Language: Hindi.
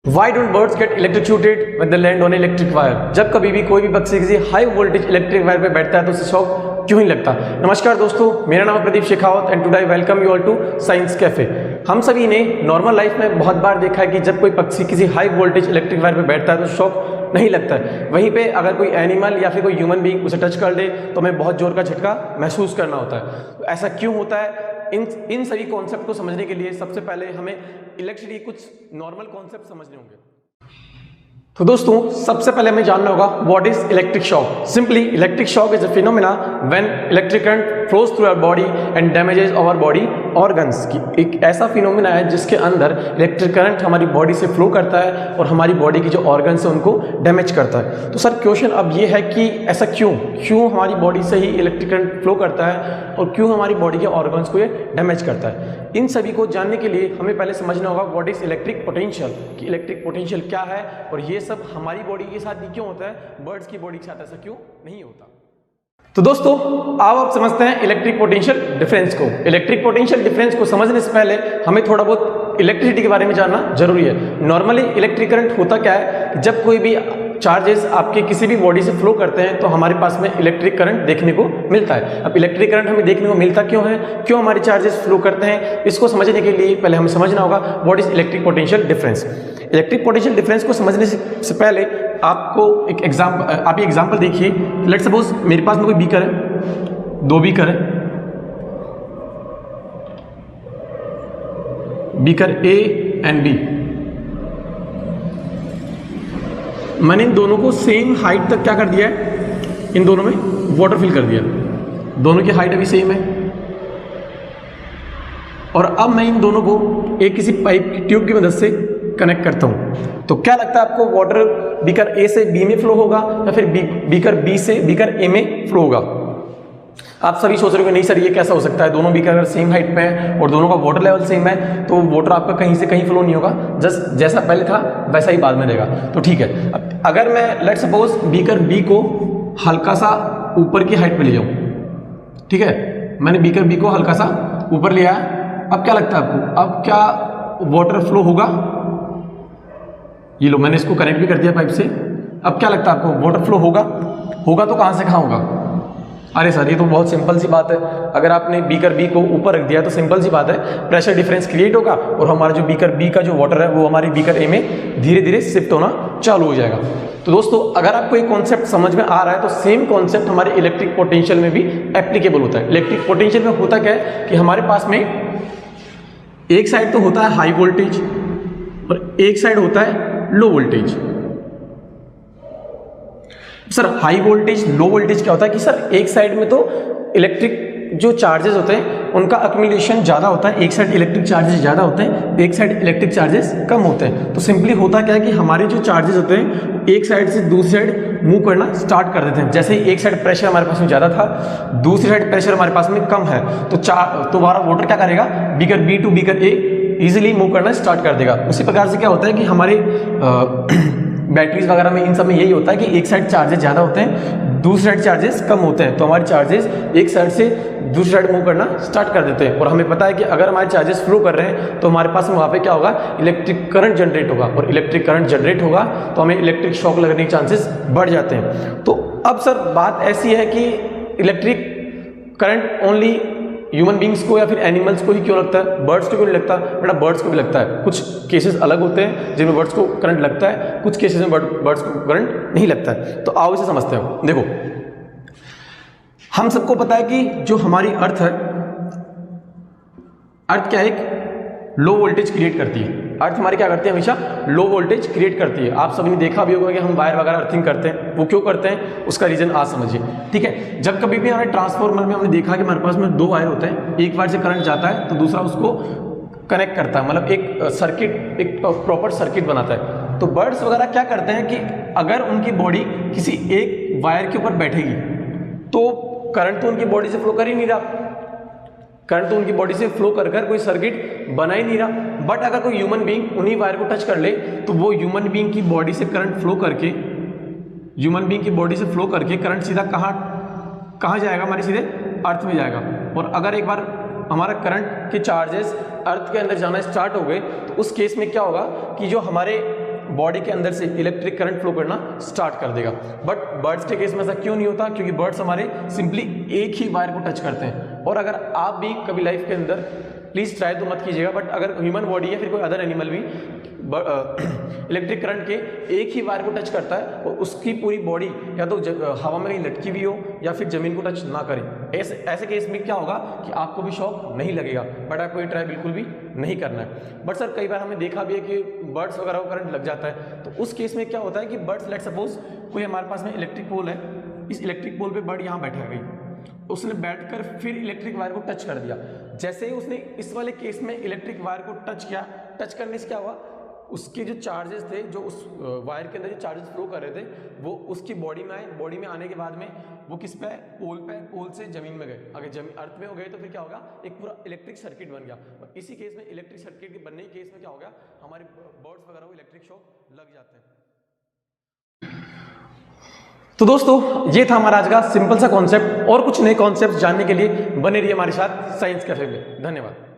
Why don't birds get electrocuted when they land on electric wire? जब कभी भी कोई भी पक्षी किसी हाई वोल्टेज इलेक्ट्रिक वायर पे बैठता है तो उसे शॉक क्यों नहीं लगता। नमस्कार दोस्तों, मेरा नाम है Pradeep Shekhawat and today I welcome you all to science cafe. हम सभी ने नॉर्मल लाइफ में बहुत बार देखा है कि जब कोई पक्षी किसी हाई वोल्टेज इलेक्ट्रिक वायर पे बैठता है तो शॉक नहीं लगता है। वहीं पे अगर कोई एनिमल या फिर कोई ह्यूमन बीइंग उसे टच कर दे तो हमें बहुत जोर का झटका महसूस करना होता है। तो ऐसा क्यों होता है? इन सभी कॉन्सेप्ट को समझने के लिए सबसे पहले हमें इलेक्ट्रिसिटी कुछ नॉर्मल कॉन्सेप्ट समझने होंगे। तो दोस्तों, सबसे पहले हमें जानना होगा what is electric shock. Simply electric shock is a phenomena when electric current flows through our body and damages our body organs. की एक ऐसा फिनोमेना है जिसके अंदर इलेक्ट्रिक करंट हमारी बॉडी से फ्लो करता है और हमारी बॉडी की जो ऑर्गन्स है उनको डैमेज करता है। तो सर क्वेश्चन अब ये है कि ऐसा क्यों हमारी बॉडी से ही इलेक्ट्रिक करंट फ्लो करता है और क्यों हमारी बॉडी के ऑर्गन्स को ये डैमेज करता है। इन सभी को जानने के लिए हमें पहले समझना होगा व्हाट इज इलेक्ट्रिक पोटेंशियल, कि इलेक्ट्रिक पोटेंशियल क्या है और ये सब हमारी बॉडी के साथ ही क्यों होता है, बर्ड्स की बॉडी के साथ ऐसा क्यों नहीं होता। तो दोस्तों, अब आप समझते हैं इलेक्ट्रिक पोटेंशियल डिफरेंस को। इलेक्ट्रिक पोटेंशियल डिफरेंस को समझने से पहले हमें थोड़ा बहुत इलेक्ट्रिसिटी के बारे में जानना जरूरी है। नॉर्मली इलेक्ट्रिक करंट होता क्या है, जब कोई भी चार्जेस आपके किसी भी बॉडी से फ्लो करते हैं तो हमारे पास में इलेक्ट्रिक करंट देखने को मिलता है। अब इलेक्ट्रिक करंट हमें देखने को मिलता क्यों है, क्यों हमारे चार्जेस फ्लो करते हैं, इसको समझने के लिए पहले हमें समझना होगा what is electric potential difference. Electric potential difference को समझने से पहले आपको एक एग्जाम्पल देखिए। लेट्स सपोज मेरे पास में कोई बीकर है, दो बीकर है, बीकर ए एंड बी। मैंने इन दोनों को सेम हाइट तक क्या कर दिया है, इन दोनों में वाटर फिल कर दिया। दोनों की हाइट अभी सेम है और अब मैं इन दोनों को एक किसी पाइप की ट्यूब की मदद से कनेक्ट करता हूं। तो क्या लगता है आपको, वाटर बीकर ए से बी में फ्लो होगा या फिर बीकर बी से बीकर ए में फ्लो होगा? आप सभी सोच रहे हो नहीं सर ये कैसा हो सकता है, दोनों बीकर अगर सेम हाइट पे है और दोनों का वाटर लेवल सेम है तो वाटर आपका कहीं से कहीं फ्लो नहीं होगा, जस्ट जैसा पहले था वैसा ही बाद में रहेगा। तो ठीक है, अब अगर मैं लेट्स सपोज बीकर बी को हल्का सा ऊपर की हाइट पे ले जाऊं, ठीक है, मैंने बीकर बी को हल्का सा ऊपर लिया है। अब क्या लगता है आपको, अब क्या वाटर फ्लो होगा? ये लो, मैंने इसको कनेक्ट भी कर दिया पाइप से। अब क्या लगता है आपको, वाटर फ्लो होगा? होगा तो कहां से कहां होगा? अरे सर ये तो बहुत सिंपल सी बात है, अगर आपने बीकर बी को ऊपर रख दिया तो सिंपल सी बात है, प्रेशर डिफरेंस क्रिएट होगा और हमारा जो बीकर बी का जो वाटर है वो हमारे बीकर ए में धीरे धीरे शिफ्ट होना चालू हो जाएगा। तो दोस्तों, अगर आपको एक कॉन्सेप्ट समझ में आ रहा है तो सेम कॉन्सेप्ट हमारे इलेक्ट्रिक पोटेंशियल में भी एप्लीकेबल होता है। इलेक्ट्रिक पोटेंशियल में होता क्या है कि हमारे पास में एक साइड तो होता है हाई वोल्टेज और एक साइड होता है low voltage. Sir high voltage low voltage क्या होता है कि सर एक साइड में तो इलेक्ट्रिक जो चार्जेस होते हैं उनका अक्यूमुलेशन ज़्यादा होता है, एक साइड इलेक्ट्रिक चार्जेस ज़्यादा होते हैं, एक साइड इलेक्ट्रिक चार्जेस कम होते हैं। तो सिंपली होता क्या है कि हमारे जो चार्जेस होते हैं एक साइड से दूसरी साइड मूव करना स्टार्ट कर देते हैं। जैसे ही एक साइड प्रेशर हमारे पास में ज़्यादा था, दूसरी साइड प्रेशर हमारे पास में कम है, तो हमारा वाटर क्या करेगा, beaker B to beaker A easily move करना स्टार्ट कर देगा। उसी प्रकार से क्या होता है कि हमारे बैटरीज वगैरह में इन सब में यही होता है कि एक साइड चार्जेस ज़्यादा होते हैं, दूसरी साइड चार्जेस कम होते हैं, तो हमारे चार्जेस एक साइड से दूसरी साइड मूव करना स्टार्ट कर देते हैं। और हमें पता है कि अगर हमारे चार्जेस फ्लो कर रहे हैं तो हमारे पास वहाँ पे क्या होगा, इलेक्ट्रिक करंट जनरेट होगा और इलेक्ट्रिक करंट जनरेट होगा तो हमें इलेक्ट्रिक शॉक लगने के चांसेस बढ़ जाते हैं। तो अब सर बात ऐसी है कि electric current only human beings को या फिर एनिमल्स को ही क्यों लगता है, बर्ड्स को क्यों नहीं लगता? बेटा बर्ड्स को भी लगता है। कुछ केसेस अलग होते हैं जिनमें बर्ड्स को करंट लगता है, कुछ केसेस में बर्ड्स को करंट नहीं लगता है। तो आओ इसे समझते हो। देखो, हम सबको पता है कि जो हमारी अर्थ है, अर्थ क्या है, एक लो वोल्टेज क्रिएट करती है। अर्थ हमारी क्या करती है, हमेशा लो वोल्टेज क्रिएट करती है। आप सभी ने देखा भी होगा कि हम वायर वगैरह अर्थिंग करते हैं, वो क्यों करते हैं उसका रीजन आज समझिए। ठीक है, जब कभी भी हमारे ट्रांसफार्मर में हमने देखा कि हमारे पास में दो वायर होते हैं, एक वायर से करंट जाता है तो दूसरा उसको कनेक्ट करता है, मतलब एक सर्किट, एक प्रॉपर सर्किट बनाता है। तो बर्ड्स वगैरह क्या करते हैं कि अगर उनकी बॉडी किसी एक वायर के ऊपर बैठेगी तो करंट तो उनकी बॉडी से फ्लो कर ही नहीं रहा, करंट तो उनकी बॉडी से फ्लो कर कोई सर्किट बना ही नहीं रहा। बट अगर कोई ह्यूमन बीइंग उन्हीं वायर को टच कर ले तो वो ह्यूमन बीइंग की बॉडी से करंट फ्लो करके, ह्यूमन बीइंग की बॉडी से फ्लो करके करंट सीधा कहाँ जाएगा, हमारे सीधे अर्थ में जाएगा। और अगर एक बार हमारा करंट के चार्जेस अर्थ के अंदर जाना स्टार्ट हो गए तो उस केस में क्या होगा कि जो हमारे बॉडी के अंदर से इलेक्ट्रिक करंट फ्लो करना स्टार्ट कर देगा। बट बर्ड्स के केस में ऐसा क्यों नहीं होता? क्योंकि बर्ड्स हमारे सिंपली एक ही वायर को टच करते हैं। और अगर आप भी कभी लाइफ के अंदर, प्लीज ट्राई तो मत कीजिएगा, बट अगर ह्यूमन बॉडी या फिर कोई अदर एनिमल भी इलेक्ट्रिक करंट के एक ही वायर को टच करता है और उसकी पूरी बॉडी या तो हवा में कहीं लटकी हुई हो या फिर जमीन को टच ना करे, ऐसे केस में क्या होगा कि आपको भी शॉक नहीं लगेगा, बट आपको ये ट्राई बिल्कुल भी नहीं करना है। बट सर कई बार हमने देखा भी है कि बर्ड्स वगैरह को करंट लग जाता है, तो उस केस में क्या होता है कि बर्ड्स, लेट सपोज कोई हमारे पास में इलेक्ट्रिक पोल है, इस इलेक्ट्रिक पोल पे बर्ड यहाँ बैठा गई, उसने बैठकर फिर इलेक्ट्रिक वायर को टच कर दिया। जैसे ही उसने इस वाले केस में इलेक्ट्रिक वायर को टच किया, टच करने से क्या हुआ, उसके जो चार्जेस थे, जो उस वायर के अंदर जो चार्जेस फ्लो कर रहे थे, वो उसकी बॉडी में आए। बॉडी में आने के बाद में वो किस पे? पोल से जमीन में गए। अगर जमीन अर्थ में हो गए तो फिर क्या होगा, एक पूरा इलेक्ट्रिक सर्किट बन गया। और इसी केस में इलेक्ट्रिक सर्किट के बनने के केस में क्या हो गया, हमारे बर्ड्स वगैरह को इलेक्ट्रिक शॉक लग जाते हैं। तो दोस्तों ये था हमारा आज का सिंपल सा कॉन्सेप्ट। और कुछ नए कॉन्सेप्ट जानने के लिए बने रहिए हमारे साथ साइंस कैफे में। धन्यवाद।